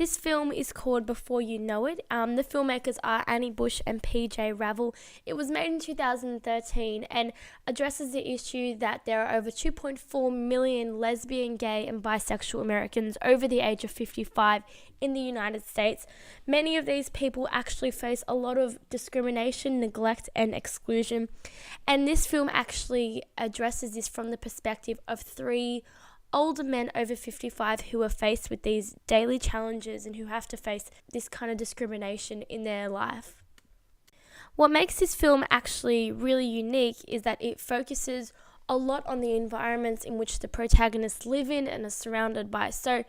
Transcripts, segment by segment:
This film is called Before You Know It. The filmmakers are Annie Bush and PJ Ravel. It was made in 2013 and addresses the issue that there are over 2.4 million lesbian, gay and bisexual Americans over the age of 55 in the United States. Many of these people actually face a lot of discrimination, neglect and exclusion. And this film actually addresses this from the perspective of three older men over 55 who are faced with these daily challenges and who have to face this kind of discrimination in their life. What makes this film actually really unique is that it focuses a lot on the environments in which the protagonists live in and are surrounded by. So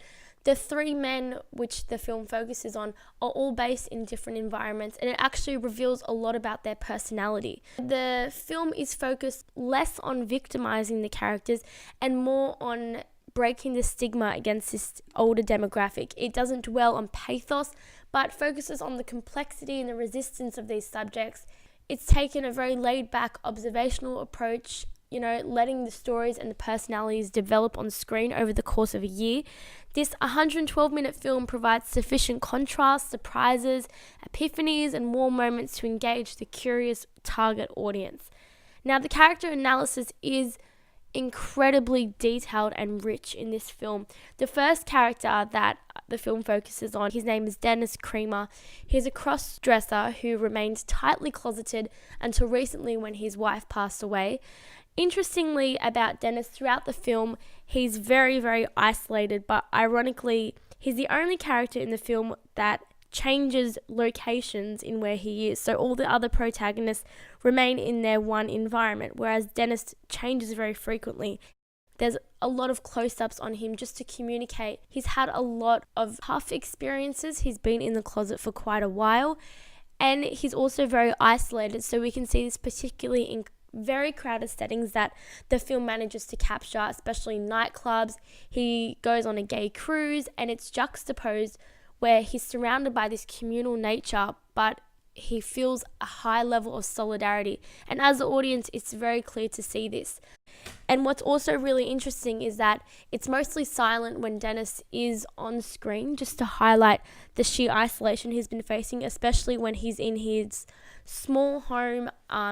the three men which the film focuses on are all based in different environments, and it actually reveals a lot about their personality. The film is focused less on victimizing the characters and more on breaking the stigma against this older demographic. It doesn't dwell on pathos, but focuses on the complexity and the resistance of these subjects. It's taken a very laid-back observational approach, letting the stories and the personalities develop on screen over the course of a year. This 112-minute film provides sufficient contrast, surprises, epiphanies, and warm moments to engage the curious target audience. Now, the character analysis is incredibly detailed and rich in this film. The first character that the film focuses on, his name is Dennis Creamer. He's a cross-dresser who remained tightly closeted until recently when his wife passed away. Interestingly about Dennis, throughout the film, he's very, very isolated, but ironically, he's the only character in the film that changes locations in where he is. So all the other protagonists remain in their one environment, whereas Dennis changes very frequently. There's a lot of close-ups on him just to communicate. He's had a lot of tough experiences. He's been in the closet for quite a while, and he's also very isolated. So we can see this particularly in very crowded settings that the film manages to capture, especially nightclubs. He goes on a gay cruise, and it's juxtaposed where he's surrounded by this communal nature, but he feels a high level of solidarity. And as the audience, it's very clear to see this. And what's also really interesting is that it's mostly silent when Dennis is on screen, just to highlight the sheer isolation he's been facing, especially when he's in his small home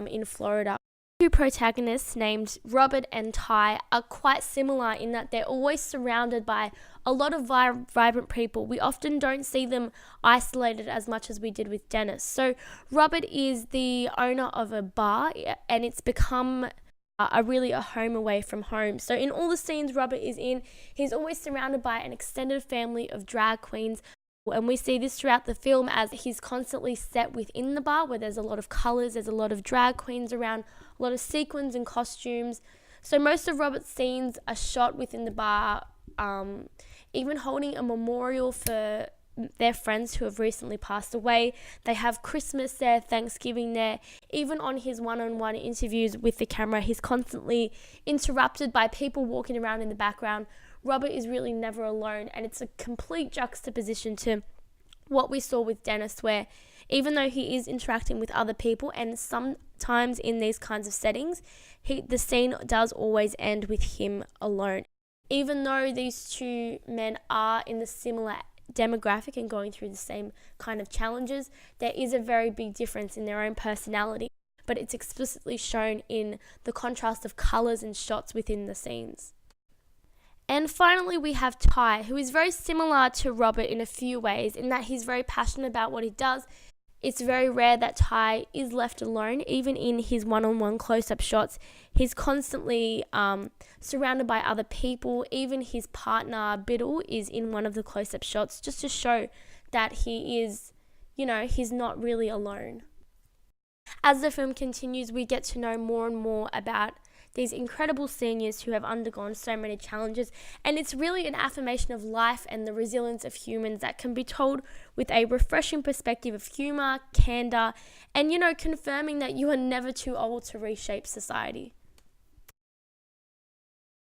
in Florida. Two protagonists named Robert and Ty are quite similar in that they're always surrounded by a lot of vibrant people. We often don't see them isolated as much as we did with Dennis. So Robert is the owner of a bar, and it's become a home away from home. So in all the scenes Robert is in, he's always surrounded by an extended family of drag queens. And we see this throughout the film as he's constantly set within the bar where there's a lot of colours, there's a lot of drag queens around, a lot of sequins and costumes. So most of Robert's scenes are shot within the bar, even holding a memorial for their friends who have recently passed away. They have Christmas there, Thanksgiving there. Even on his one-on-one interviews with the camera, he's constantly interrupted by people walking around in the background. Robert is really never alone, and it's a complete juxtaposition to what we saw with Dennis, where even though he is interacting with other people, and sometimes in these kinds of settings, the scene does always end with him alone. Even though these two men are in the similar demographic and going through the same kind of challenges, there is a very big difference in their own personality, but it's explicitly shown in the contrast of colours and shots within the scenes. And finally, we have Ty, who is very similar to Robert in a few ways, in that he's very passionate about what he does. It's very rare that Ty is left alone, even in his one-on-one close-up shots. He's constantly surrounded by other people. Even his partner, Biddle, is in one of the close-up shots, just to show that he is, he's not really alone. As the film continues, we get to know more and more about these incredible seniors who have undergone so many challenges, and it's really an affirmation of life and the resilience of humans that can be told with a refreshing perspective of humour, candour, and confirming that you are never too old to reshape society.